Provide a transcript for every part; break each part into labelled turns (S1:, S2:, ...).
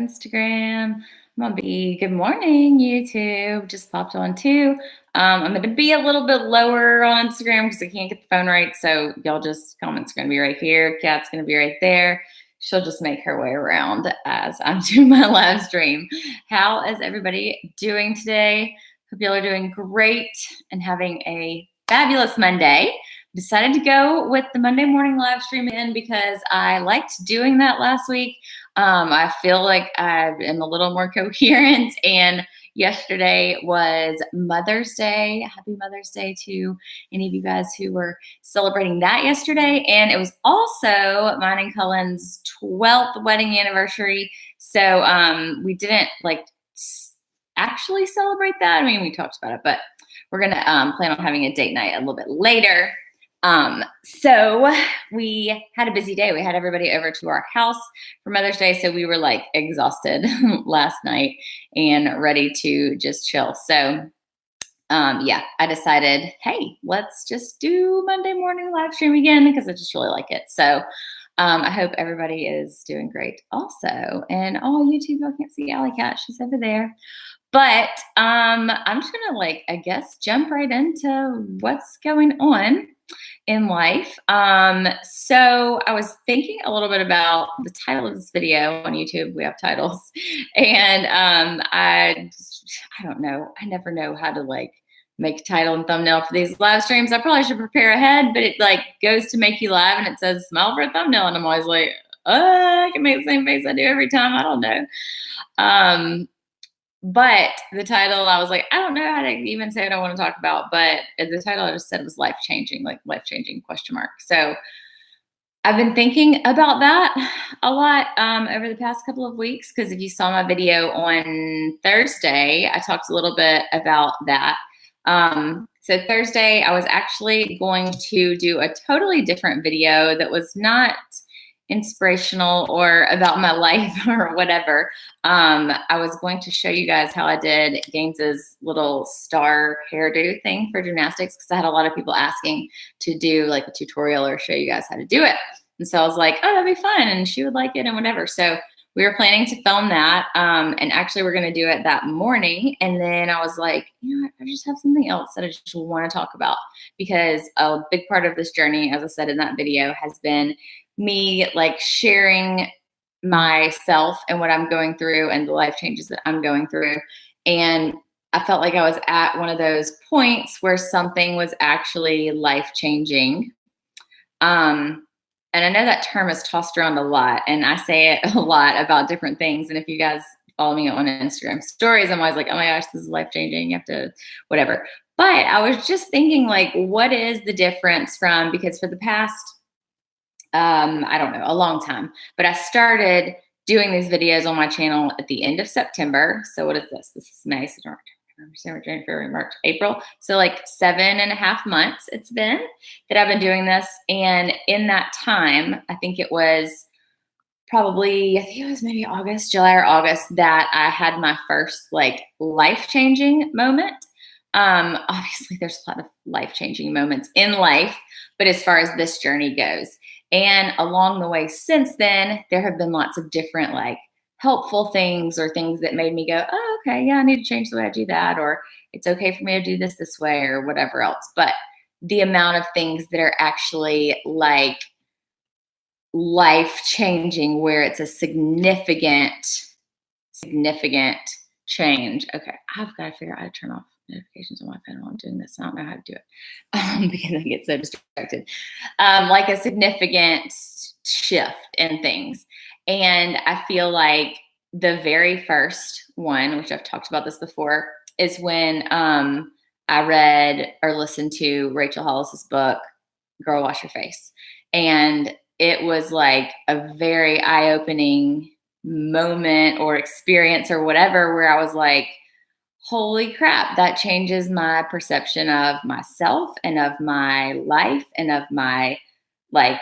S1: Instagram. I'm gonna be good morning, YouTube. Just popped on too. I'm gonna be a little bit lower on Instagram because I can't get the phone right. So y'all just comments gonna be right here. Kat's gonna be right there. She'll just make her way around as I'm doing my live stream. How is everybody doing today? Hope y'all are doing great and having a fabulous Monday. Decided to go with the Monday morning live stream in because I liked doing that last week. I feel like I am a little more coherent, and yesterday was Mother's Day. Happy Mother's Day to any of you guys who were celebrating that yesterday. And it was also mine and Cullen's 12th wedding anniversary. So we didn't actually celebrate that. I mean, we talked about it, but we're going to plan on having a date night a little bit later. So we had a busy day. We had everybody over to our house for Mother's Day. So we were exhausted last night and ready to just chill. So, yeah, I decided, hey, let's just do Monday morning live stream again because I just really like it. So, I hope everybody is doing great also. And YouTube, I can't see Alley Cat. She's over there. But I'm just gonna I guess jump right into what's going on in life. So I was thinking a little bit about the title of this video on YouTube. We have titles, and I don't know. I never know how to make a title and thumbnail for these live streams. I probably should prepare ahead, but it goes to make you live, and it says smile for a thumbnail, and I'm always like, I can make the same face I do every time. I don't know. But the title, I was like, I don't know how to even say what I want to talk about. But the title I just said was life-changing, life-changing ? So I've been thinking about that a lot over the past couple of weeks, because if you saw my video on Thursday, I talked a little bit about that. So Thursday, I was actually going to do a totally different video that was not inspirational or about my life or whatever. I was going to show you guys how I did Gaines's little star hairdo thing for gymnastics, because I had a lot of people asking to do a tutorial or show you guys how to do it. And so I was like, oh, that'd be fun, and she would like it and whatever. So we were planning to film that, and actually we're going to do it that morning. And then I was like, you know what, I just have something else that I just want to talk about, because a big part of this journey, as I said in that video, has been me sharing myself and what I'm going through and the life changes that I'm going through. And I felt like I was at one of those points where something was actually life-changing. And I know that term is tossed around a lot, and I say it a lot about different things. And if you guys follow me on Instagram stories, I'm always like, oh my gosh, this is life-changing. You have to, whatever. But I was just thinking, what is the difference from, because for the past, I don't know, a long time, but I started doing these videos on my channel at the end of September. So what is this? This is May, December, January, February, March, April. So 7.5 months it's been that I've been doing this. And in that time, I think it was maybe August, July or August, that I had my first life-changing moment. Obviously there's a lot of life-changing moments in life, but as far as this journey goes, and along the way since then, there have been lots of different helpful things or things that made me go, oh, okay, yeah, I need to change the way I do that, or it's okay for me to do this way, or whatever else. But the amount of things that are actually life-changing, where it's a significant change. Okay, I've got to figure out how to turn off notifications on my phone while I'm doing this. I don't know how to do it because I get so distracted. A significant shift in things. And I feel like the very first one, which I've talked about this before, is when I read or listened to Rachel Hollis's book, Girl, Wash Your Face. And it was a very eye-opening moment or experience or whatever, where I was like, holy crap, that changes my perception of myself and of my life and of my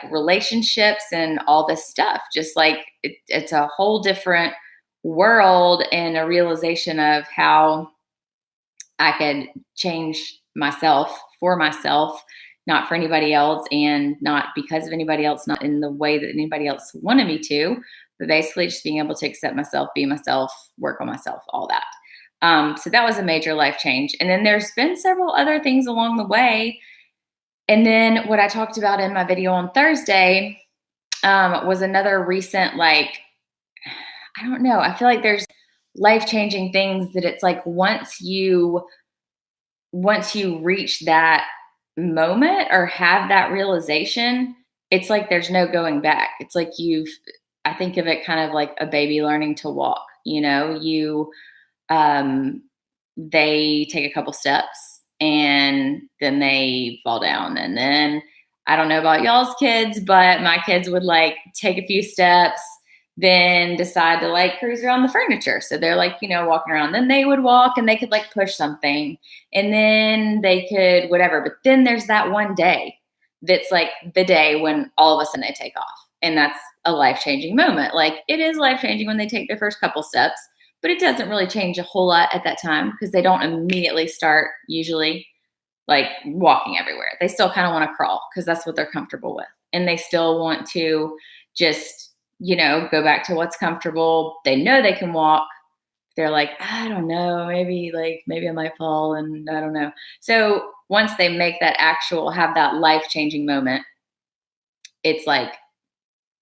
S1: relationships and all this stuff. Just it's a whole different world, and a realization of how I could change myself for myself not for anybody else and not because of anybody else, not in the way that anybody else wanted me to, but basically just being able to accept myself, be myself, work on myself, all that. So that was a major life change. And then there's been several other things along the way. And then what I talked about in my video on Thursday was another recent, like, I don't know. I feel like there's life changing things that it's like once you reach that moment or have that realization, it's like there's no going back. It's like I think of it kind of like a baby learning to walk. Um, they take a couple steps and then they fall down. And then I don't know about y'all's kids, but my kids would like take a few steps, then decide to like cruise around the furniture. So they're like, walking around. Then they would walk and they could like push something and then they could whatever. But then there's that one day that's like the day when all of a sudden they take off. And that's a life changing moment. Like it is life changing when they take their first couple steps, but it doesn't really change a whole lot at that time because they don't immediately start usually like walking everywhere. They still kind of want to crawl because that's what they're comfortable with. And they still want to just, go back to what's comfortable. They know they can walk. They're like, I don't know, maybe I might fall and I don't know. So once they make that have that life-changing moment, it's like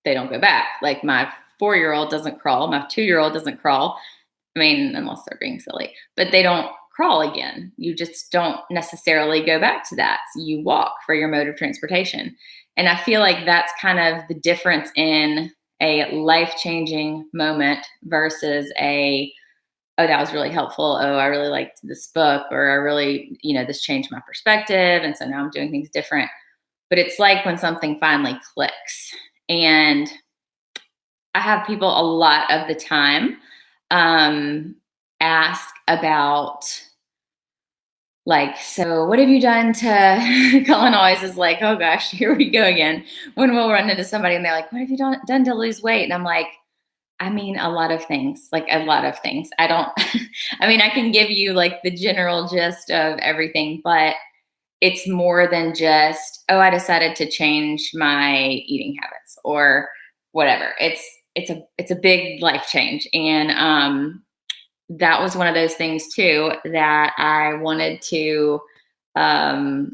S1: they don't go back. Like my 4-year-old doesn't crawl. My 2-year-old doesn't crawl. I mean, unless they're being silly, but they don't crawl again. You just don't necessarily go back to that. So you walk for your mode of transportation. And I feel like that's kind of the difference in a life-changing moment versus oh, that was really helpful. Oh, I really liked this book, or I really, this changed my perspective. And so now I'm doing things different. But it's like when something finally clicks. And I have people a lot of the time ask about like, so what have you done to, Colin always is like, oh gosh, here we go again. When we'll run into somebody and they're like, what have you done to lose weight? And I'm like, I mean, a lot of things, like a lot of things. I don't, I mean, I can give you like the general gist of everything, but it's more than just, oh, I decided to change my eating habits or whatever. It's a big life change. And, that was one of those things too that I wanted to, sorry,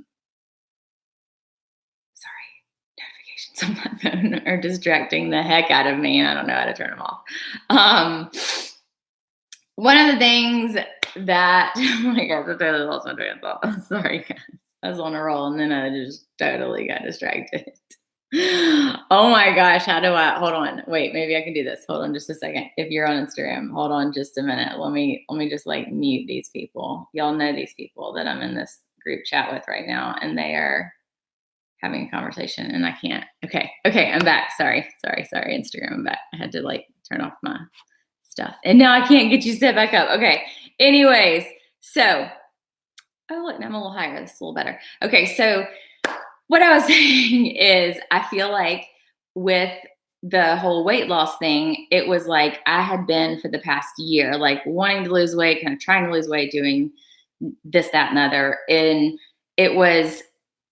S1: notifications on my phone are distracting the heck out of me and I don't know how to turn them off. One of the things that, oh my gosh, I totally lost my train of thought. Sorry, guys. I was on a roll and then I just totally got distracted. Oh my gosh, hold on. Wait, maybe I can do this. Hold on just a second. If you're on Instagram, hold on just a minute. Let me just like mute these people. Y'all know these people that I'm in this group chat with right now and they are having a conversation and I can't. Okay, I'm back. Sorry, Instagram, I'm back. I had to like turn off my stuff. And now I can't get you set back up. Okay. Anyways, so oh look, now I'm a little higher. This is a little better. Okay, so what I was saying is I feel like with the whole weight loss thing, it was like I had been for the past year, like wanting to lose weight, kind of trying to lose weight, doing this, that, and other. And it was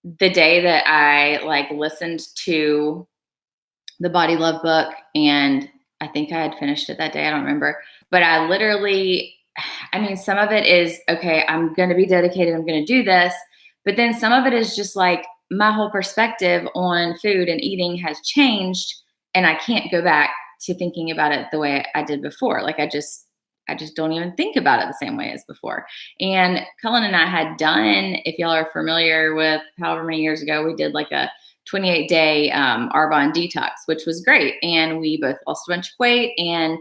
S1: the day that I like listened to the Body Love book, and I think I had finished it that day. I don't remember, but I literally, I mean, some of it is, okay, I'm going to be dedicated. I'm going to do this. But then some of it is just like, my whole perspective on food and eating has changed and I can't go back to thinking about it the way I did before. Like I just don't even think about it the same way as before. And Cullen and I had done, if y'all are familiar with however many years ago, we did like a 28-day Arbonne detox, which was great. And we both lost a bunch of weight and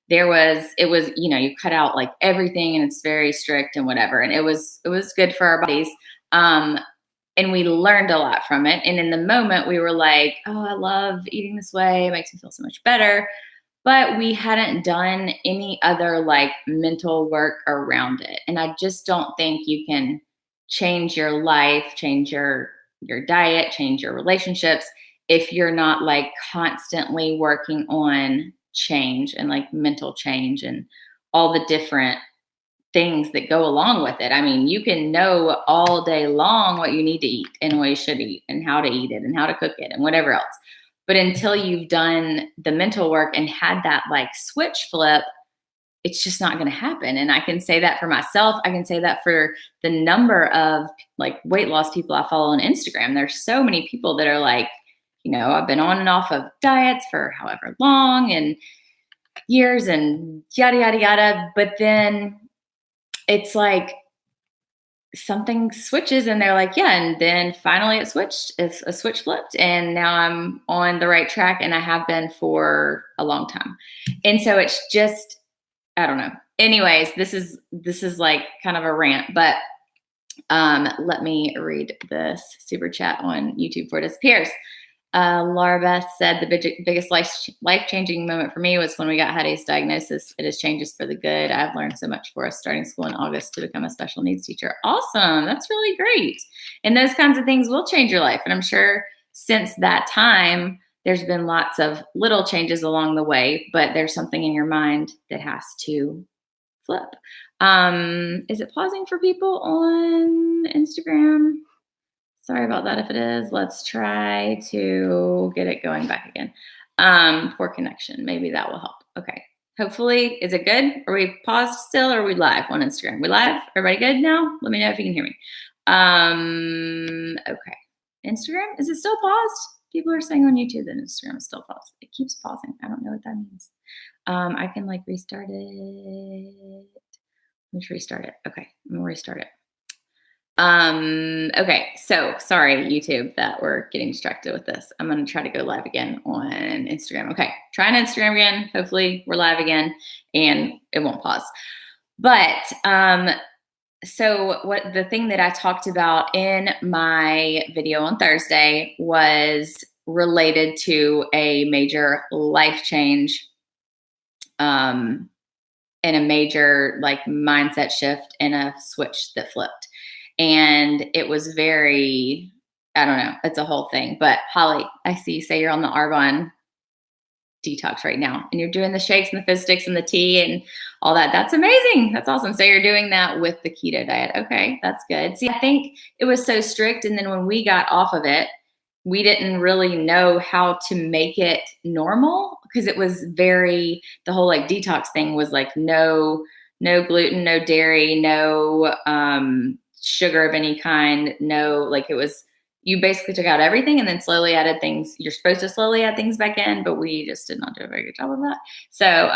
S1: it was, you cut out like everything and it's very strict and whatever. And it was good for our bodies. And we learned a lot from it. And in the moment we were like, oh, I love eating this way. It makes me feel so much better. But we hadn't done any other like mental work around it. And I just don't think you can change your life, change your diet, change your relationships if you're not like constantly working on change and like mental change and all the different things that go along with it. I mean, you can know all day long what you need to eat and what you should eat and how to eat it and how to cook it and whatever else. But until you've done the mental work and had that like switch flip, it's just not going to happen. And I can say that for myself. I can say that for the number of like weight loss people I follow on Instagram. There's so many people that are like, I've been on and off of diets for however long and years and yada, yada, yada. But then it's like something switches and they're like, yeah. And then finally it switched. It's a switch flipped. And now I'm on the right track, and I have been for a long time. And so it's just, I don't know. Anyways, this is like kind of a rant, but let me read this super chat on YouTube before it disappears. Laura Beth said the biggest life-changing moment for me was when we got Hattie's diagnosis. It has changed us for the good. I've learned so much for us starting school in August to become a special needs teacher. Awesome. That's really great. And those kinds of things will change your life. And I'm sure since that time, there's been lots of little changes along the way, but there's something in your mind that has to flip. Is it pausing for people on Instagram? Sorry about that if it is. Let's try to get it going back again. Poor connection. Maybe that will help. Okay. Hopefully, is it good? Are we paused still, or are we live on Instagram? We live? Everybody good now? Let me know if you can hear me. Okay. Instagram, is it still paused? People are saying on YouTube that Instagram is still paused. It keeps pausing. I don't know what that means. I can like restart it. Let's restart it. Okay, I'm gonna restart it. Okay, so sorry, YouTube, that we're getting distracted with this. I'm gonna try to go live again on Instagram. Okay, trying Instagram again. Hopefully we're live again and it won't pause. But so what the thing that I talked about in my video on Thursday was related to a major life change, and a major like mindset shift and a switch that flipped. And it was very, I don't know, it's a whole thing. But Holly, I see you say you're on the Arbonne detox right now, and you're doing the shakes and the fizz sticks and the tea and all that. That's amazing. That's awesome. So you're doing that with the keto diet. Okay, that's good. See, I think it was so strict. And then when we got off of it, we didn't really know how to make it normal, because it was the whole like detox thing was like no gluten, no dairy, no sugar of any kind. No, like it was, you basically took out everything and then slowly added things. You're supposed to slowly add things back in, but we just did not do a very good job of that. So,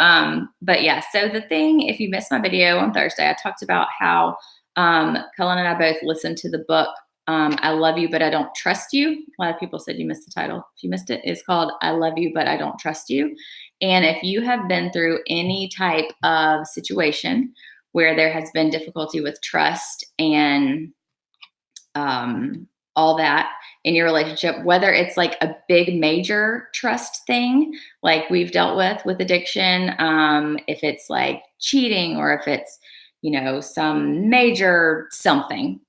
S1: but yeah, so the thing, if you missed my video on Thursday, I talked about how Cullen and I both listened to the book, I Love You, But I Don't Trust You. A lot of people said you missed the title. If you missed it, it's called I Love You, But I Don't Trust You. And if you have been through any type of situation where there has been difficulty with trust and all that in your relationship, whether it's like a big major trust thing like we've dealt with addiction, if it's like cheating, or if it's, some major something,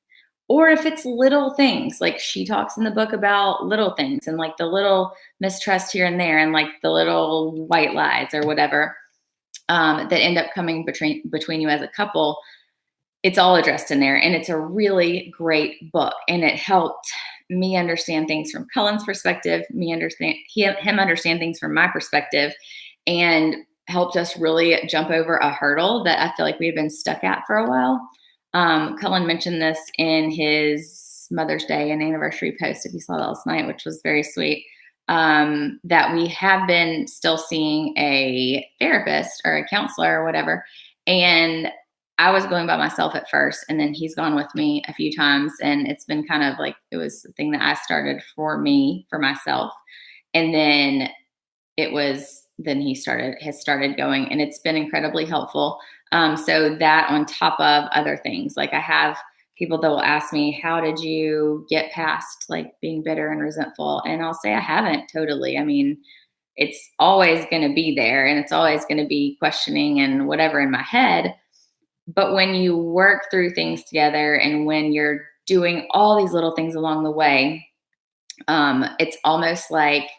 S1: or if it's little things, like she talks in the book about little things and like the little mistrust here and there and like the little white lies or whatever, that end up coming between you as a couple. It's all addressed in there, and it's a really great book, and it helped me understand things from Cullen's perspective, him understand things from my perspective, and helped us really jump over a hurdle that I feel like we had been stuck at for a while. Cullen mentioned this in his Mother's Day and anniversary post, if you saw that last night, which was very sweet, that we have been still seeing a therapist or a counselor or whatever. And I was going by myself at first, and then he's gone with me a few times, and it's been kind of like, it was the thing that I started for myself. And then he has started going, and it's been incredibly helpful. So that on top of other things, like I have people that will ask me, how did you get past like being bitter and resentful? And I'll say, I haven't totally. I mean, it's always going to be there, and it's always going to be questioning and whatever in my head. But when you work through things together, and when you're doing all these little things along the way, it's almost like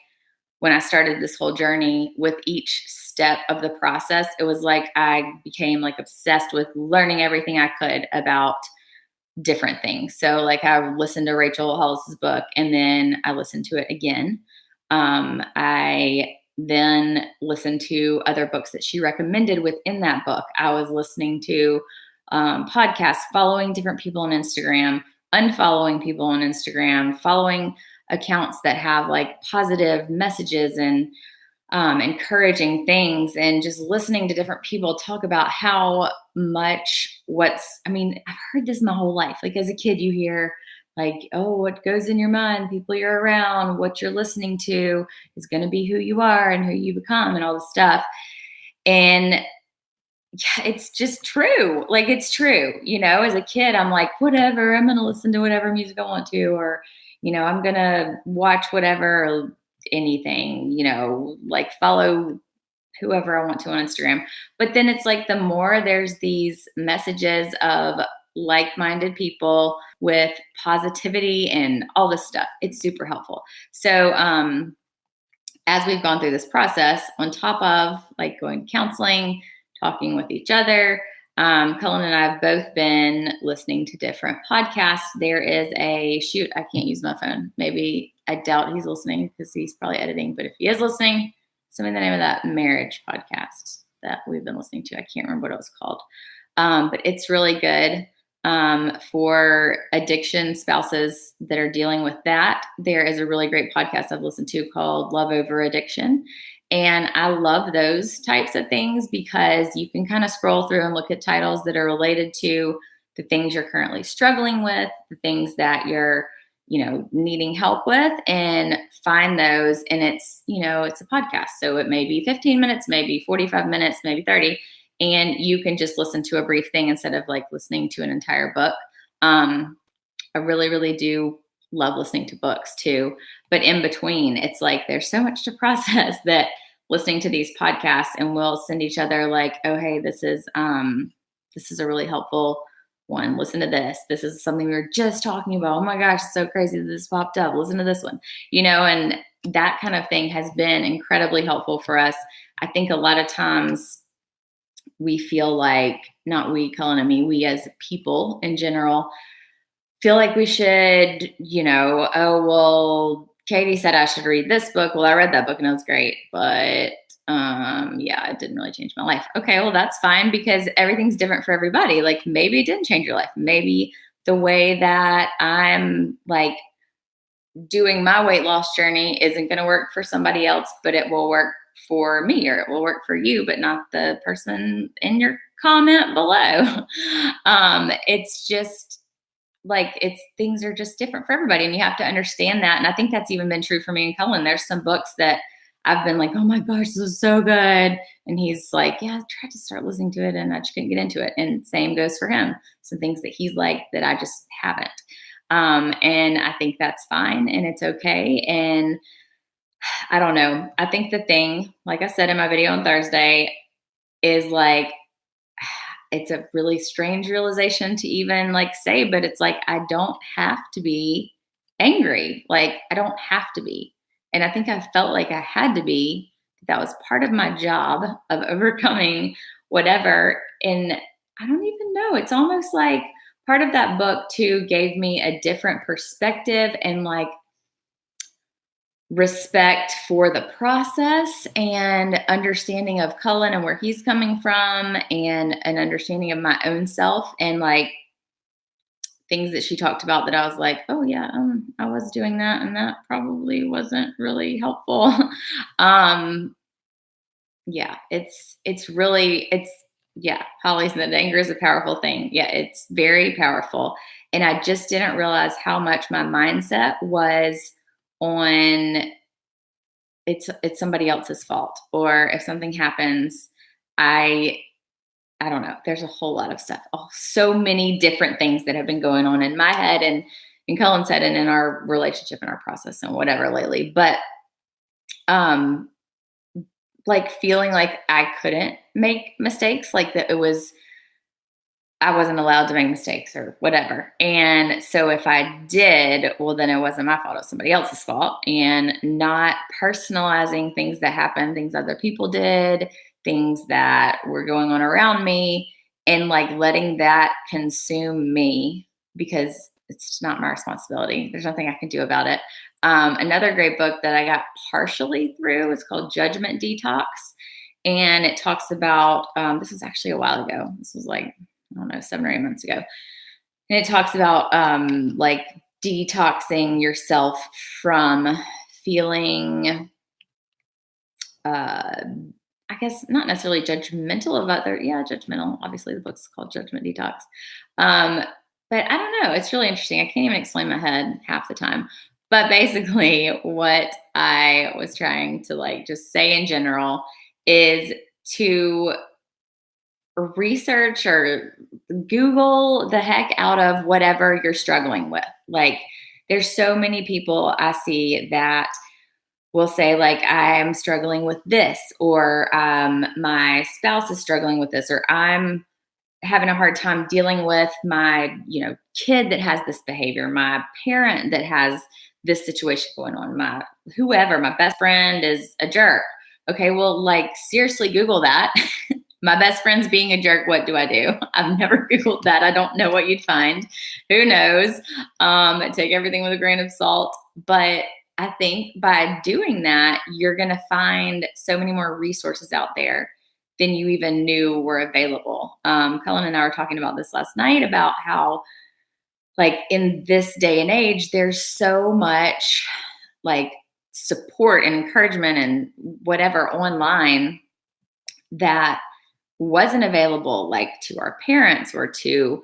S1: when I started this whole journey, with each step of the process, it was like I became like obsessed with learning everything I could about different things. So like I listened to Rachel Hollis's book and then I listened to it again. I then listened to other books that she recommended within that book. I was listening to podcasts, following different people on Instagram, unfollowing people on Instagram, following accounts that have like positive messages and encouraging things, and just listening to different people talk about how much I mean, I've heard this my whole life. Like as a kid, you hear like, oh, what goes in your mind, people you're around, what you're listening to is going to be who you are and who you become and all this stuff. And yeah, it's just true. Like it's true. As a kid, I'm like, whatever, I'm going to listen to whatever music I want to, or, I'm going to watch whatever, anything, like follow whoever I want to on Instagram. But then it's like the more there's these messages of like-minded people with positivity and all this stuff, it's super helpful. So, as we've gone through this process, on top of like going to counseling, talking with each other, Cullen and I have both been listening to different podcasts. There is I can't use my phone. Maybe I doubt he's listening because he's probably editing, but if he is listening, send me the name of that marriage podcast that we've been listening to. I can't remember what it was called. But it's really good for addiction spouses that are dealing with that. There is a really great podcast I've listened to called Love Over Addiction. And I love those types of things because you can kind of scroll through and look at titles that are related to the things you're currently struggling with, the things that you're, needing help with, and find those. And it's a podcast. So it may be 15 minutes, maybe 45 minutes, maybe 30. And you can just listen to a brief thing instead of like listening to an entire book. I really, really do love listening to books too. But in between, it's like there's so much to process that listening to these podcasts, and we'll send each other like, oh, hey, this is a really helpful one. Listen to this. This is something we were just talking about. Oh my gosh, it's so crazy that this popped up. Listen to this one, and that kind of thing has been incredibly helpful for us. I think a lot of times we feel like, not we, Cullen and me, we as people in general, feel like we should, oh, well, Katie said I should read this book. Well, I read that book and it was great, but yeah, it didn't really change my life. Okay, well, that's fine because everything's different for everybody. Like maybe it didn't change your life. Maybe the way that I'm like doing my weight loss journey isn't going to work for somebody else, but it will work for me, or it will work for you, but not the person in your comment below. It's just like things are just different for everybody, and you have to understand that. And I think that's even been true for me and Cullen. There's some books that I've been like, oh my gosh, this is so good. And he's like, yeah, I tried to start listening to it and I just couldn't get into it. And same goes for him. Some things that he's like that I just haven't. And I think that's fine and it's okay. And I don't know. I think the thing, like I said in my video on Thursday, is like, it's a really strange realization to even like say, but it's like, I don't have to be angry. Like I don't have to be. And I think I felt like I had to be. That was part of my job of overcoming whatever. And I don't even know. It's almost like part of that book too gave me a different perspective and like respect for the process and understanding of Cullen and where he's coming from, and an understanding of my own self, and like things that she talked about that I was like, oh yeah, I was doing that and that probably wasn't really helpful. Yeah, yeah, Holly said anger is a powerful thing. Yeah, it's very powerful. And I just didn't realize how much my mindset was on it's somebody else's fault, or if something happens, I don't know. There's a whole lot of stuff. Oh, so many different things that have been going on in my head and in Cullen's head and in our relationship and our process and whatever lately. But like feeling like I couldn't make mistakes, like that it was I wasn't allowed to make mistakes or whatever. And so if I did, well, then it wasn't my fault. It was somebody else's fault. And not personalizing things that happened, things other people did, things that were going on around me, and like letting that consume me because it's not my responsibility. There's nothing I can do about it. Another great book that I got partially through is called Judgment Detox. And it talks about, this was actually a while ago. This was like, I don't know, 7 or 8 months ago. And it talks about like detoxing yourself from feeling, uh, I guess not necessarily judgmental of other, yeah, judgmental. Obviously, the book's called Judgment Detox. Um, but I don't know. It's really interesting. I can't even explain my head half the time. But basically, what I was trying to like just say in general is to research or Google the heck out of whatever you're struggling with. Like, there's so many people I see that will say, like, I'm struggling with this, or my spouse is struggling with this, or I'm having a hard time dealing with my, kid that has this behavior, my parent that has this situation going on, my whoever, my best friend is a jerk. Okay, well, like, seriously, Google that. My best friend's being a jerk. What do I do? I've never Googled that. I don't know what you'd find. Who knows? Take everything with a grain of salt. But I think by doing that, you're going to find so many more resources out there than you even knew were available. Cullen and I were talking about this last night about how, like, in this day and age, there's so much like support and encouragement and whatever online that wasn't available like to our parents or to,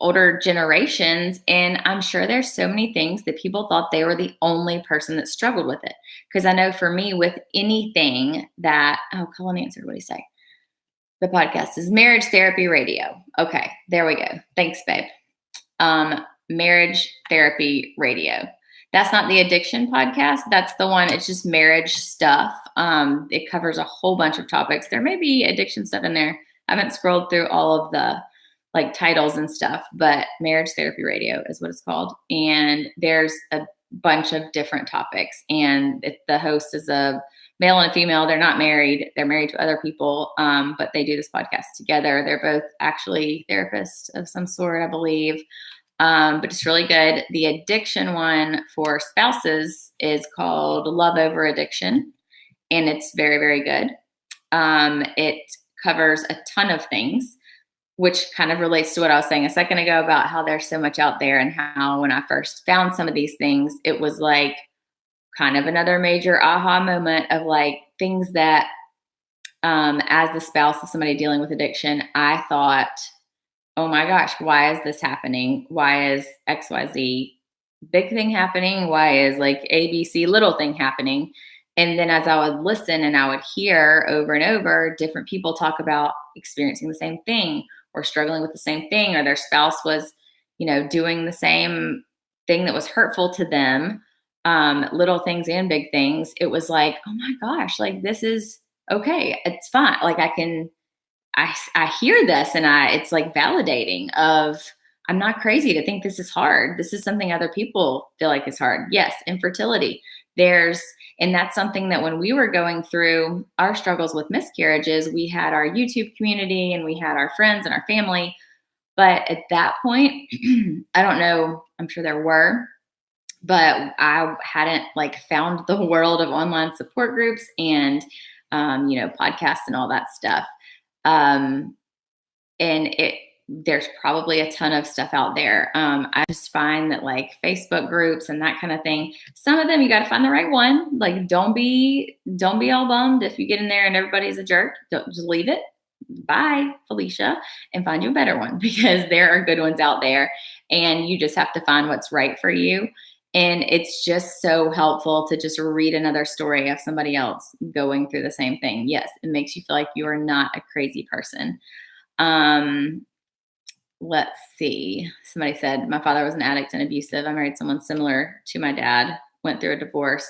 S1: older generations. And I'm sure there's so many things that people thought they were the only person that struggled with it. Because I know for me, with anything that, oh, Cullen answered, what did he say? The podcast is Marriage Therapy Radio. Okay, there we go. Thanks, babe. Marriage Therapy Radio. That's not the addiction podcast. That's the one. It's just marriage stuff. It covers a whole bunch of topics. There may be addiction stuff in there. I haven't scrolled through all of the like titles and stuff, but Marriage Therapy Radio is what it's called. And there's a bunch of different topics. And the host is a male and a female. They're not married. They're married to other people, but they do this podcast together. They're both actually therapists of some sort, I believe. But it's really good. The addiction one for spouses is called Love Over Addiction, and it's very, very good. It covers a ton of things, which kind of relates to what I was saying a second ago about how there's so much out there, and how when I first found some of these things, it was like kind of another major aha moment of like things that, as the spouse of somebody dealing with addiction, I thought, oh my gosh, why is this happening? Why is XYZ big thing happening? Why is like ABC little thing happening? And then as I would listen and I would hear over and over different people talk about experiencing the same thing or struggling with the same thing, or their spouse was, doing the same thing that was hurtful to them, little things and big things. It was like, oh my gosh, like this is okay. It's fine. Like I hear this and it's like validating of, I'm not crazy to think this is hard. This is something other people feel like is hard. Yes, infertility. And that's something that when we were going through our struggles with miscarriages, we had our YouTube community and we had our friends and our family. But at that point, I don't know, I'm sure there were, but I hadn't like found the world of online support groups and, podcasts and all that stuff. And there's probably a ton of stuff out there. I just find that like Facebook groups and that kind of thing, some of them you got to find the right one. Like, don't be all bummed if you get in there and everybody's a jerk. Don't just leave it. Bye, Felicia, and find you a better one, because there are good ones out there and you just have to find what's right for you. And it's just so helpful to just read another story of somebody else going through the same thing. Yes, it makes you feel like you are not a crazy person. Let's see. Somebody said, my father was an addict and abusive. I married someone similar to my dad, went through a divorce,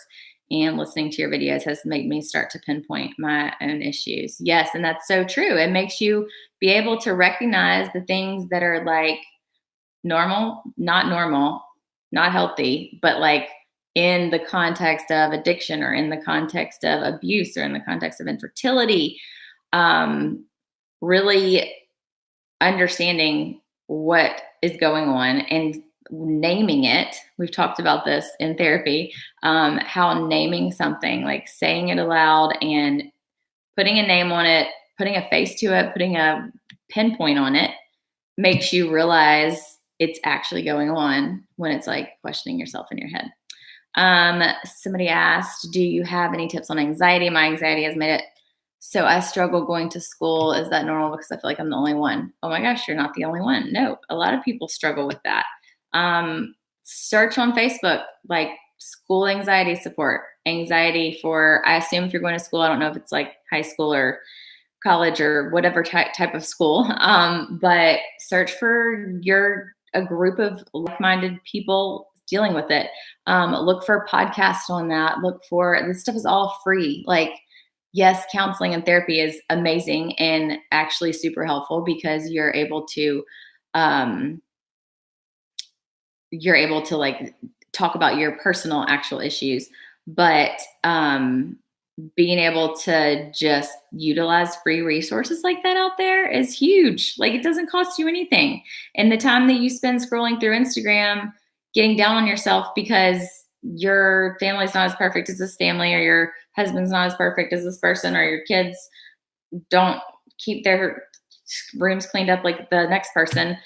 S1: and listening to your videos has made me start to pinpoint my own issues. Yes, and that's so true. It makes you be able to recognize the things that are like normal, not healthy, but like in the context of addiction or in the context of abuse or in the context of infertility. Really understanding what is going on and naming it. We've talked about this in therapy, how naming something, like saying it aloud and putting a name on it, putting a face to it, putting a pinpoint on it, makes you realize it's actually going on when it's like questioning yourself in your head. Somebody asked, do you have any tips on anxiety? My anxiety has made it so I struggle going to school. Is that normal? Because I feel like I'm the only one. Oh my gosh, you're not the only one. No, a lot of people struggle with that. Search on Facebook, like school anxiety support, anxiety for, I assume if you're going to school, I don't know if it's like high school or college or whatever type of school. But search for a group of like-minded people dealing with it. Look for podcasts on that. Look for, this stuff is all free. Like, yes, counseling and therapy is amazing and actually super helpful because you're able to like talk about your personal actual issues, but being able to just utilize free resources like that out there is huge. Like, it doesn't cost you anything. And the time that you spend scrolling through Instagram, getting down on yourself because your family's not as perfect as this family, or your husband's not as perfect as this person, or your kids don't keep their rooms cleaned up like the next person,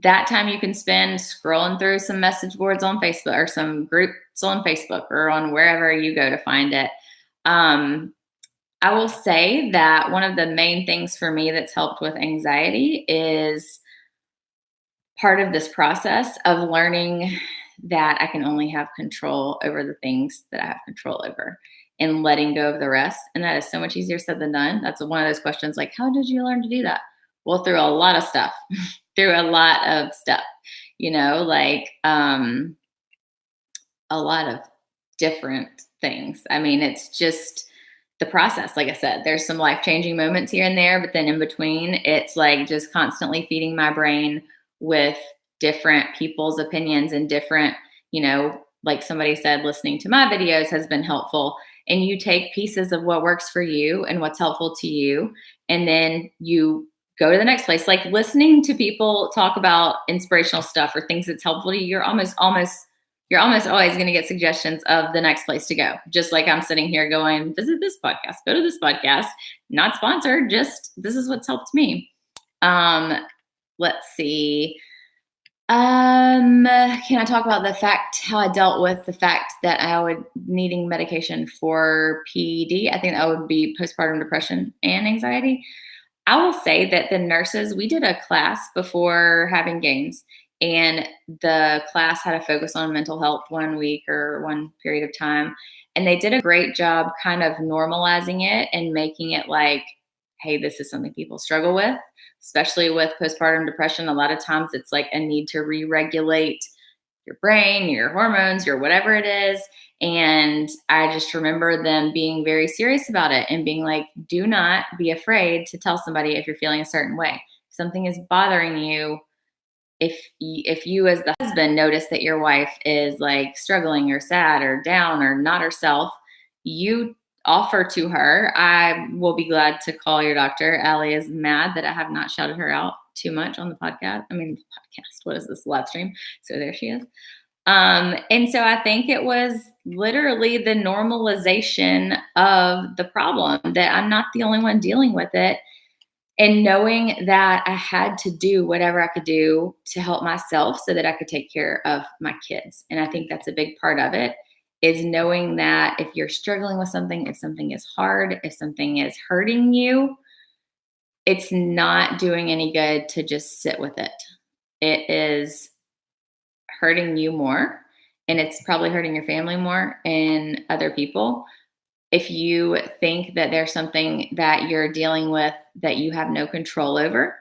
S1: that time you can spend scrolling through some message boards on Facebook or some groups on Facebook or on wherever you go to find it. I will say that one of the main things for me that's helped with anxiety is part of this process of learning that I can only have control over the things that I have control over and letting go of the rest. And that is so much easier said than done. That's one of those questions like, how did you learn to do that? Well, through a lot of stuff, like a lot of different things. I mean, it's just the process. Like I said, there's some life-changing moments here and there, but then in between, it's like just constantly feeding my brain with different people's opinions and different, like somebody said, listening to my videos has been helpful. And you take pieces of what works for you and what's helpful to you, and then you go to the next place. Like listening to people talk about inspirational stuff or things that's helpful to you, you're almost always going to get suggestions of the next place to go. Just like I'm sitting here going, visit this podcast, go to this podcast, not sponsored, just this is what's helped me. Let's see. Can I talk about how I dealt with the fact that I would needing medication for PED? I think that would be postpartum depression and anxiety. I will say that the nurses, we did a class before having gains, and the class had a focus on mental health 1 week or one period of time. And they did a great job kind of normalizing it and making it like, hey, this is something people struggle with, especially with postpartum depression. A lot of times it's like a need to re-regulate your brain, your hormones, your whatever it is. And I just remember them being very serious about it and being like, do not be afraid to tell somebody if you're feeling a certain way. If something is bothering you, if you as the husband notice that your wife is like struggling or sad or down or not herself, you offer to her, I will be glad to call your doctor. Allie is mad that I have not shouted her out too much on the podcast. What is this, live stream? So there she is. And so I think it was literally the normalization of the problem, that I'm not the only one dealing with it. And knowing that I had to do whatever I could do to help myself so that I could take care of my kids. And I think that's a big part of it, is knowing that if you're struggling with something, if something is hard, if something is hurting you, it's not doing any good to just sit with it. It is hurting you more, and it's probably hurting your family more and other people. If you think that there's something that you're dealing with that you have no control over,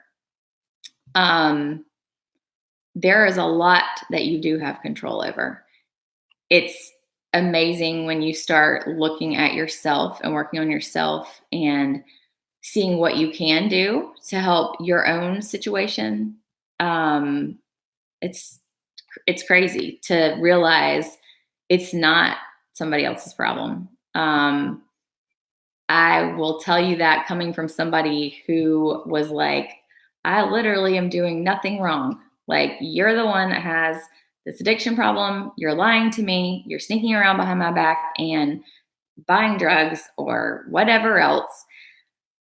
S1: there is a lot that you do have control over. It's amazing when you start looking at yourself and working on yourself and seeing what you can do to help your own situation. Um, it's it's crazy to realize it's not somebody else's problem. I will tell you that coming from somebody who was like, I literally am doing nothing wrong. Like, you're the one that has this addiction problem. You're lying to me. You're sneaking around behind my back and buying drugs or whatever else.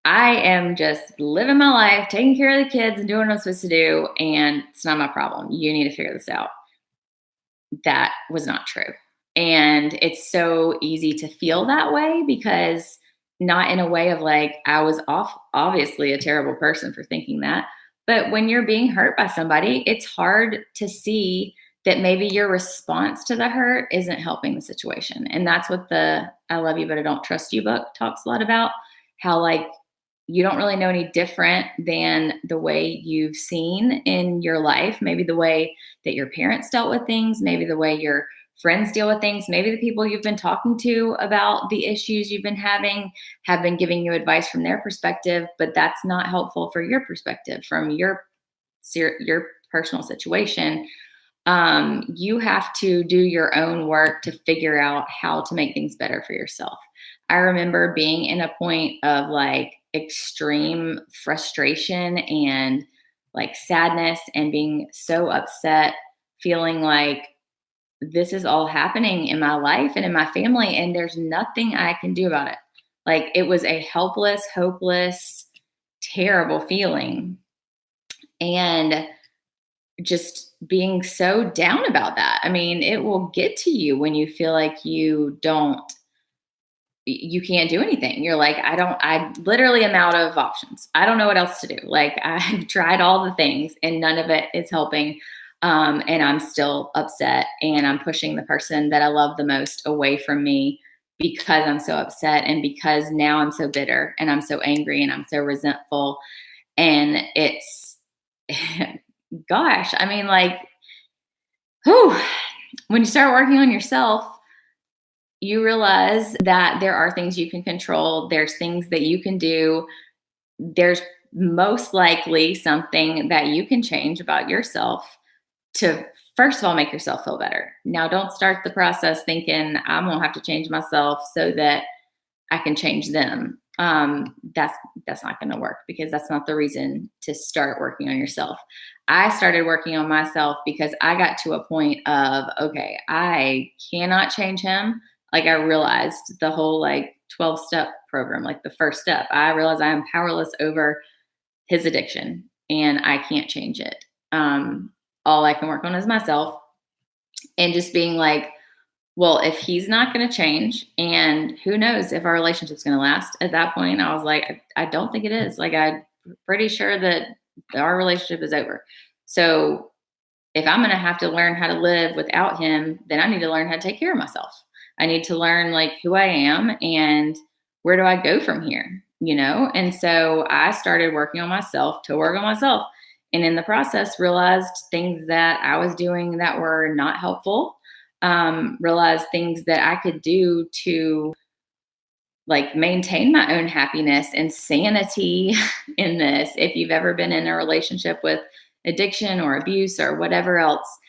S1: I am just living my life, taking care of the kids and doing what I'm supposed to do. And it's not my problem. You need to figure this out. That was not true. And it's so easy to feel that way because not in a way of like, I was obviously a terrible person for thinking that. But when you're being hurt by somebody, it's hard to see that maybe your response to the hurt isn't helping the situation. And that's what the I Love You, But I Don't Trust You book talks a lot about. How, like, you don't really know any different than the way you've seen in your life, maybe the way that your parents dealt with things, maybe the way your friends deal with things, maybe the people you've been talking to about the issues you've been having have been giving you advice from their perspective, but that's not helpful for your perspective from your personal situation. You have to do your own work to figure out how to make things better for yourself. I remember being in a point of like extreme frustration and like sadness and being so upset, feeling like this is all happening in my life and in my family, and there's nothing I can do about it. Like, it was a helpless, hopeless, terrible feeling. And just being so down about that. I mean, it will get to you when you feel like you can't do anything. You're like, I literally am out of options. I don't know what else to do. Like, I've tried all the things and none of it is helping. And I'm still upset and I'm pushing the person that I love the most away from me because I'm so upset and because now I'm so bitter and I'm so angry and I'm so resentful. And it's, gosh, I mean, like, whew, when you start working on yourself, you realize that there are things you can control. There's things that you can do. There's most likely something that you can change about yourself to, first of all, make yourself feel better. Now, don't start the process thinking I'm going to have to change myself so that I can change them. That's not going to work because that's not the reason to start working on yourself. I started working on myself because I got to a point of, okay, I cannot change him. Like, I realized the whole like 12-step program, like the first step, I realized I am powerless over his addiction and I can't change it. All I can work on is myself, and just being like, well, if he's not going to change, and who knows if our relationship's going to last. At that point, I was like, I don't think it is. Like, I'm pretty sure that our relationship is over. So if I'm going to have to learn how to live without him, then I need to learn how to take care of myself. I need to learn like who I am and where do I go from here, you know? And so I started working on myself to work on myself. And in the process, realized things that I was doing that were not helpful. Realized things that I could do to like maintain my own happiness and sanity in this. If you've ever been in a relationship with addiction or abuse or whatever else,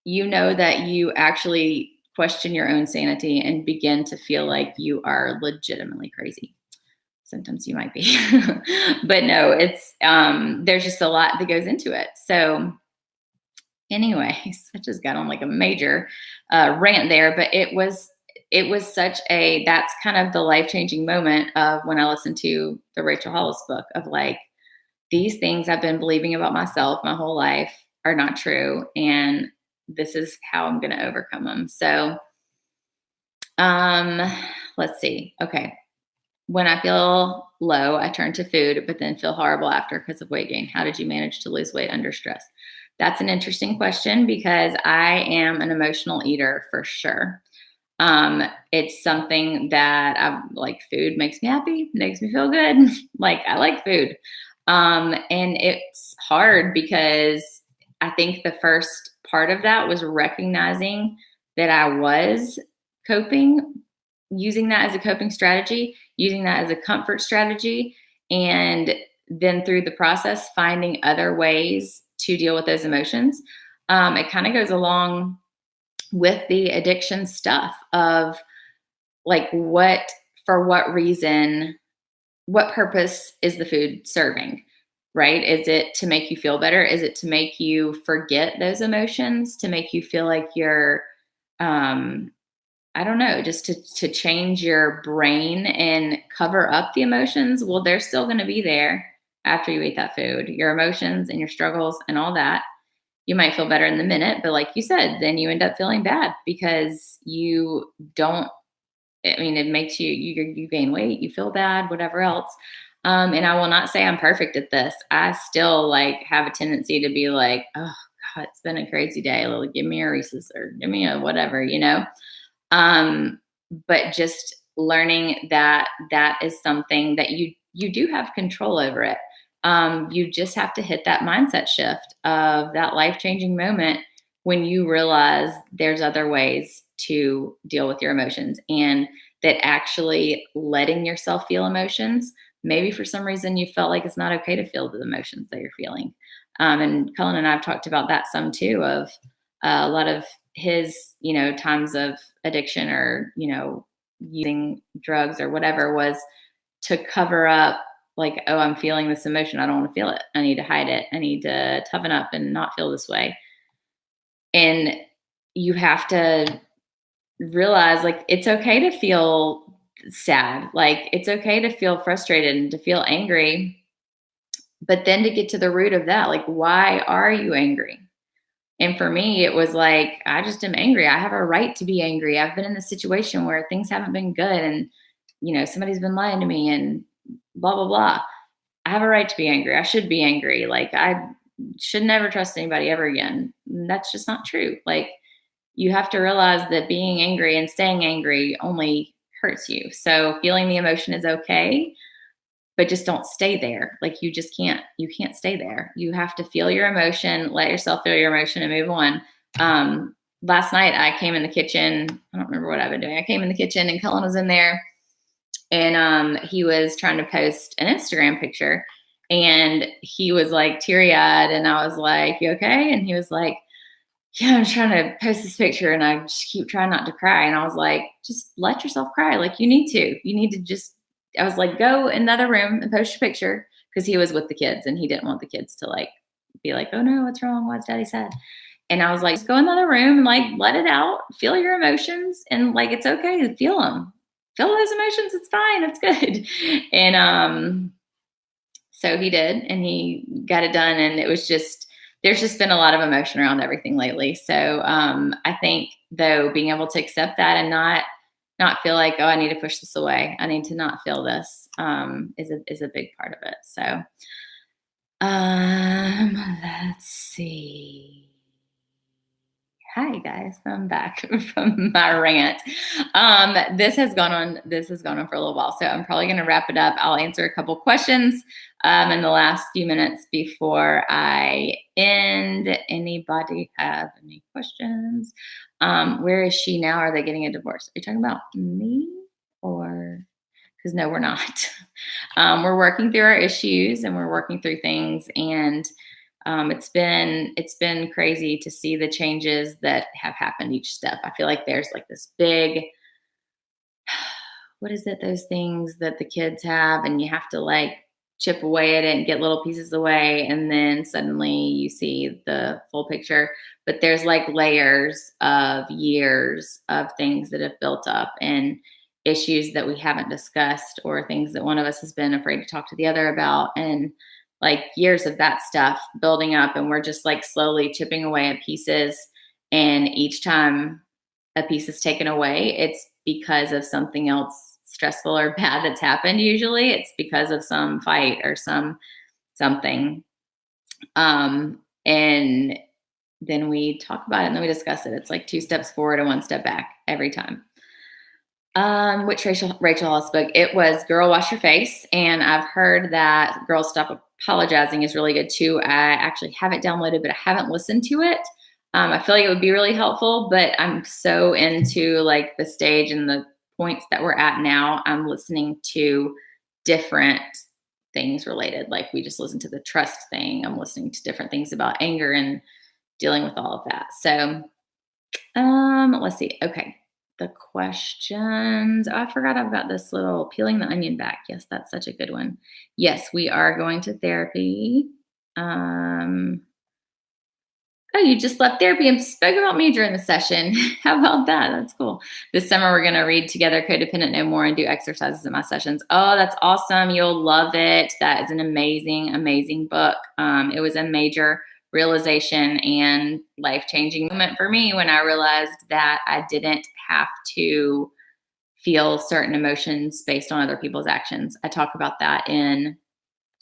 S1: you know that you actually question your own sanity and begin to feel like you are legitimately crazy. Sometimes you might be, but no, it's, there's just a lot that goes into it. So anyways, I just got on like a major rant there, but it was such a, that's kind of the life-changing moment of when I listened to the Rachel Hollis book of like, these things I've been believing about myself my whole life are not true. And this is how I'm going to overcome them. So, let's see. Okay. When I feel low, I turn to food, but then feel horrible after because of weight gain. How did you manage to lose weight under stress? That's an interesting question because I am an emotional eater for sure. It's something that I like. Food makes me happy, makes me feel good. Like, I like food. And it's hard because I think the first part of that was recognizing that I was coping, using that as a coping strategy, using that as a comfort strategy, and then through the process, finding other ways to deal with those emotions. It kind of goes along with the addiction stuff of like for what reason, what purpose is the food serving, right? Is it to make you feel better? Is it to make you forget those emotions, to make you feel like you're, um, I don't know, just to change your brain and cover up the emotions? Well, they're still going to be there after you eat that food, your emotions and your struggles and all that. You might feel better in the minute, but like you said, then you end up feeling bad because you don't, I mean, it makes you gain weight, you feel bad, whatever else. And I will not say I'm perfect at this. I still like have a tendency to be like, oh God, it's been a crazy day. Like, give me a Reese's or give me a whatever, you know? Um, but just learning that that is something that you do have control over it. You just have to hit that mindset shift of that life-changing moment when you realize there's other ways to deal with your emotions, and that actually letting yourself feel emotions, maybe for some reason you felt like it's not okay to feel the emotions that you're feeling. And Cullen and I have talked about that some too, of a lot of his, times of addiction or, using drugs or whatever was to cover up, like, oh, I'm feeling this emotion. I don't want to feel it. I need to hide it. I need to toughen up and not feel this way. And you have to realize, like, it's okay to feel sad. Like, it's okay to feel frustrated and to feel angry. But then to get to the root of that, like, why are you angry? And for me, it was like, I just am angry. I have a right to be angry. I've been in this situation where things haven't been good and, somebody's been lying to me and blah, blah, blah. I have a right to be angry. I should be angry. Like, I should never trust anybody ever again. And that's just not true. Like, you have to realize that being angry and staying angry only hurts you. So feeling the emotion is okay, but just don't stay there. Like, you can't stay there. You have to feel your emotion, let yourself feel your emotion and move on. Last night I came in the kitchen. I don't remember what I've been doing. I came in the kitchen and Cullen was in there, and he was trying to post an Instagram picture, and he was like teary eyed, and I was like, "You okay?" And he was like, "Yeah, I'm trying to post this picture and I just keep trying not to cry." And I was like, "Just let yourself cry. Like, you need to. You need to just," I was like, "Go in another room and post your picture." Because he was with the kids and he didn't want the kids to like be like, "Oh no, what's wrong? What's daddy sad?" And I was like, "Just go in another room and like let it out. Feel your emotions, and like it's okay to feel them. Feel those emotions. It's fine. It's good." And so he did, and he got it done. And it was just, there's just been a lot of emotion around everything lately. So I think, though, being able to accept that and not feel like, oh, I need to push this away, I need to not feel this, is a big part of it. So let's see. Hi guys, I'm back from my rant. This has gone on for a little while, so I'm probably going to wrap it up. I'll answer a couple questions in the last few minutes before I end. Anybody have any questions? Where is she now? Are they getting a divorce? Are you talking about me, or? Because no, we're not. We're working through our issues and we're working through things, and it's been crazy to see the changes that have happened each step. I feel like there's like this big, what is it, those things that the kids have, and you have to like chip away at it and get little pieces away, and then suddenly you see the full picture. But there's like layers of years of things that have built up, and issues that we haven't discussed, or things that one of us has been afraid to talk to the other about, and like years of that stuff building up, and we're just like slowly chipping away at pieces. And each time a piece is taken away, it's because of something else stressful or bad that's happened. Usually it's because of some fight or something. And then we talk about it and then we discuss it. It's like 2 steps forward and 1 step back every time. Which Rachel Hollis book? It was Girl Wash Your Face. And I've heard that Girl Stop Apologizing is really good too. I actually have it downloaded, but I haven't listened to it. I feel like it would be really helpful, but I'm so into like the stage and the points that we're at now. I'm listening to different things related. Like we just listened to the trust thing. I'm listening to different things about anger and dealing with all of that. So, let's see. Okay. The questions. Oh, I forgot about this little peeling the onion back. Yes, that's such a good one. Yes, we are going to therapy. Um, Oh, you just left therapy and spoke about me during the session. How about that? That's cool. This summer, we're going to read together Codependent No More and do exercises in my sessions. Oh, that's awesome. You'll love it. That is an amazing, amazing book. It was a major realization and life changing moment for me when I realized that I didn't have to feel certain emotions based on other people's actions. I talk about that in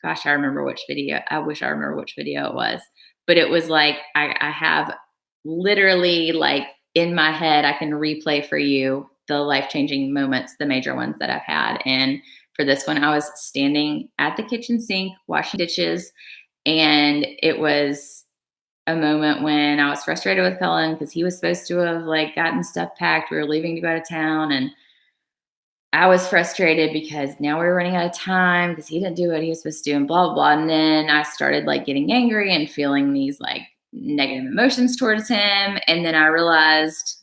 S1: gosh, I remember which video. I wish I remember which video it was. But it was like I have literally like in my head, I can replay for you the life-changing moments, the major ones that I've had. And for this one, I was standing at the kitchen sink washing dishes. And it was a moment when I was frustrated with Cullen because he was supposed to have like gotten stuff packed. We were leaving to go out of town and I was frustrated because now we were running out of time because he didn't do what he was supposed to do and blah, blah, blah. And then I started like getting angry and feeling these like negative emotions towards him. And then I realized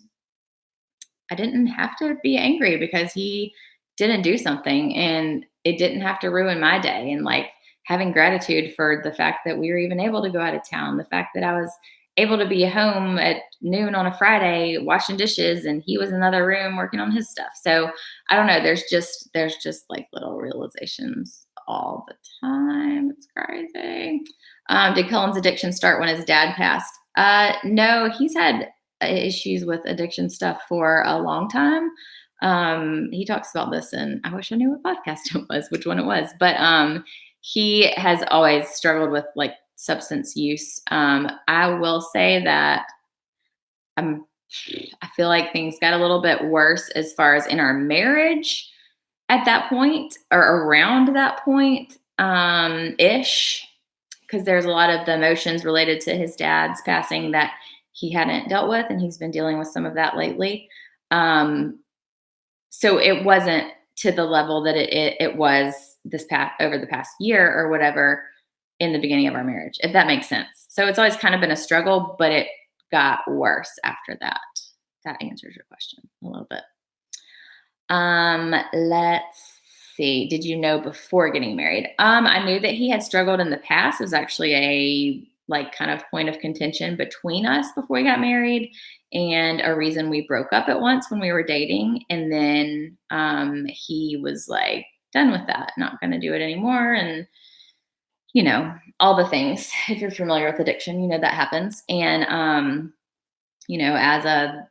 S1: I didn't have to be angry because he didn't do something and it didn't have to ruin my day. And like having gratitude for the fact that we were even able to go out of town, the fact that I was able to be home at noon on a Friday washing dishes and he was in another room working on his stuff. So I don't know, there's just like little realizations all the time. It's crazy. Did Cullen's addiction start when his dad passed? No, he's had issues with addiction stuff for a long time. He talks about this, and I wish I knew what podcast it was, which one it was. But he has always struggled with like substance use. I will say that I'm. I feel like things got a little bit worse as far as in our marriage at that point or around that point, ish, because there's a lot of the emotions related to his dad's passing that he hadn't dealt with, and he's been dealing with some of that lately. So it wasn't to the level that it was this past over the past year or whatever in the beginning of our marriage, if that makes sense. So it's always kind of been a struggle, but it got worse after that. That answers your question a little bit. Let's see. Did you know before getting married? I knew that he had struggled in the past. It was actually a like kind of point of contention between us before we got married and a reason we broke up at once when we were dating. And then he was like done with that, not going to do it anymore. And you know, all the things. If you're familiar with addiction, you know that happens. And you know, as a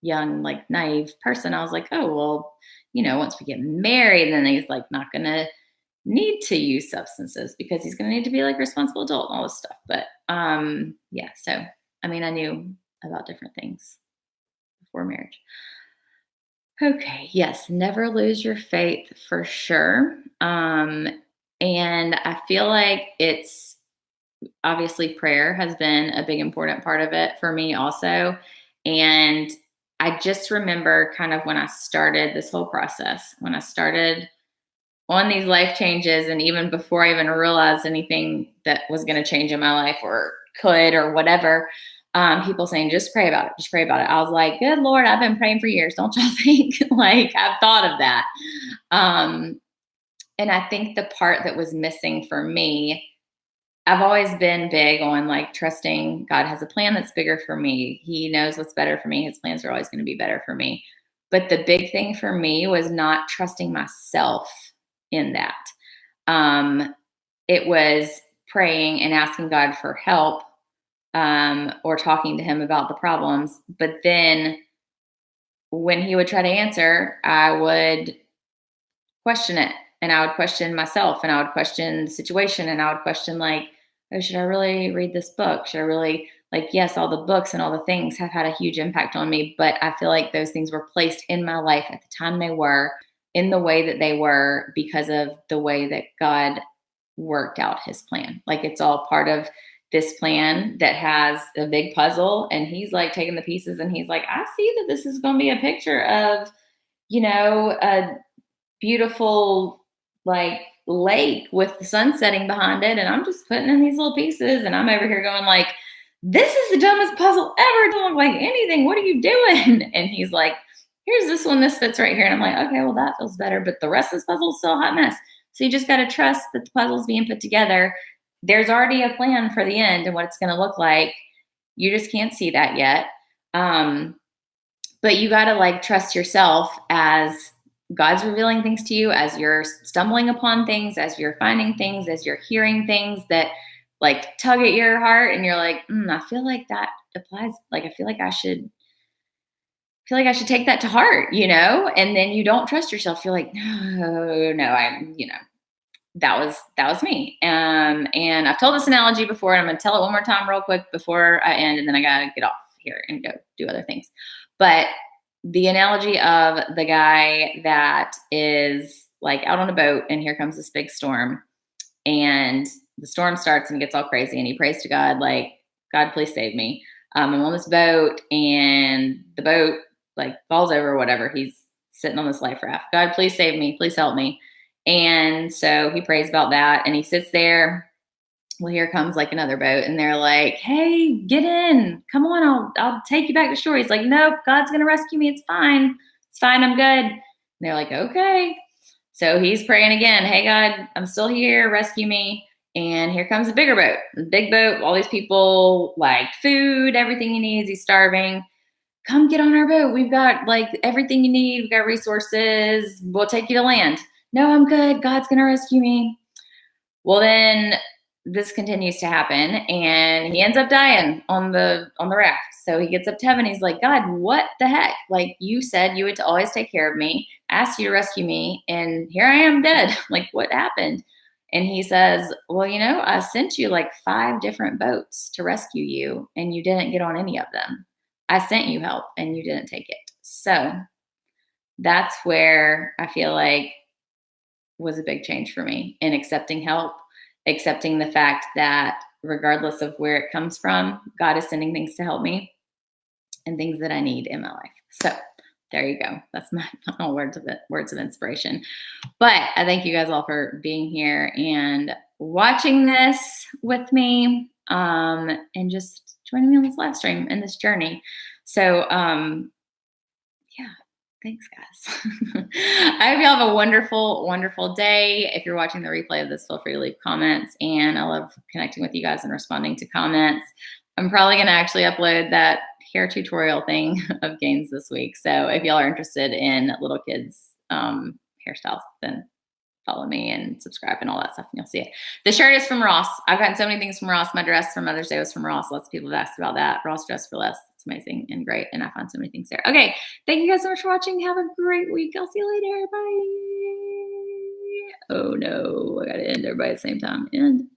S1: young, like naive person, I was like, oh, well, you know, once we get married, then he's like not gonna need to use substances because he's gonna need to be like a responsible adult and all this stuff. But yeah, so I mean, I knew about different things before marriage. Okay, yes, never lose your faith for sure. And I feel like it's obviously prayer has been a big important part of it for me also. And I just remember kind of when I started this whole process, when I started on these life changes, and even before I even realized anything that was going to change in my life or could or whatever, people saying, just pray about it, just pray about it. I was like, good Lord, I've been praying for years. Don't y'all think like I've thought of that? And I think the part that was missing for me, I've always been big on like trusting God has a plan that's bigger for me. He knows what's better for me. His plans are always going to be better for me. But the big thing for me was not trusting myself in that. It was praying and asking God for help or talking to him about the problems. But then when he would try to answer, I would question it and I would question myself and I would question the situation and I would question like, oh, should I really read this book? Should I really like, yes, all the books and all the things have had a huge impact on me, but I feel like those things were placed in my life at the time they were in the way that they were because of the way that God worked out his plan. Like it's all part of this plan that has a big puzzle, and he's like taking the pieces and he's like, I see that this is going to be a picture of, a beautiful like lake with the sun setting behind it, and I'm just putting in these little pieces, and I'm over here going like, this is the dumbest puzzle ever. It don't look like anything. What are you doing? And he's like, here's this one. This fits right here. And I'm like, okay, well, that feels better. But the rest of this puzzle is still a hot mess. So you just got to trust that the puzzle's being put together. There's already a plan for the end and what it's going to look like. You just can't see that yet. But you got to like trust yourself as God's revealing things to you, as you're stumbling upon things, as you're finding things, as you're hearing things that like tug at your heart, and you're like, I feel like that applies. Like, I feel like I should take that to heart, and then you don't trust yourself. You're like, no, that was me. And I've told this analogy before, and I'm going to tell it one more time real quick before I end, and then I got to get off here and go do other things. But the analogy of the guy that is like out on a boat, and here comes this big storm, and the storm starts and he gets all crazy, and he prays to God, like, God, please save me. I'm on this boat, and the boat like falls over or whatever. He's sitting on this life raft. God, please save me. Please help me. And so he prays about that, and he sits there. Well, here comes like another boat, and they're like, hey, get in. Come on, I'll take you back to shore. He's like, nope, God's going to rescue me. It's fine. It's fine. I'm good. And they're like, okay. So he's praying again. Hey, God, I'm still here. Rescue me. And here comes a bigger boat, a big boat, all these people, like food, everything he needs. He's starving. Come get on our boat. We've got like everything you need. We've got resources. We'll take you to land. No, I'm good. God's going to rescue me. Well, then this continues to happen, and he ends up dying on the raft. So he gets up to heaven. He's like, God, what the heck? Like, you said you would always take care of me, asked you to rescue me, and here I am dead. Like, what happened? And he says, well, I sent you like 5 different boats to rescue you, and you didn't get on any of them. I sent you help, and you didn't take it. So that's where I feel like was a big change for me in accepting help, accepting the fact that regardless of where it comes from, God is sending things to help me and things that I need in my life. So there you go. That's my final words of inspiration. But I thank you guys all for being here and watching this with me, and just joining me on this live stream and this journey. So yeah. Thanks, guys. I hope you all have a wonderful, wonderful day. If you're watching the replay of this, feel free to leave comments. And I love connecting with you guys and responding to comments. I'm probably going to actually upload that hair tutorial thing of Gaines this week. So if y'all are interested in little kids' hairstyles, then follow me and subscribe and all that stuff, and you'll see it. The shirt is from Ross. I've gotten so many things from Ross. My dress for Mother's Day was from Ross. Lots of people have asked about that. Ross Dress for Less. It's amazing and great, and I find so many things there. Okay, thank you guys so much for watching. Have a great week. I'll see you later. Bye. Oh no, I gotta end everybody at the same time. End.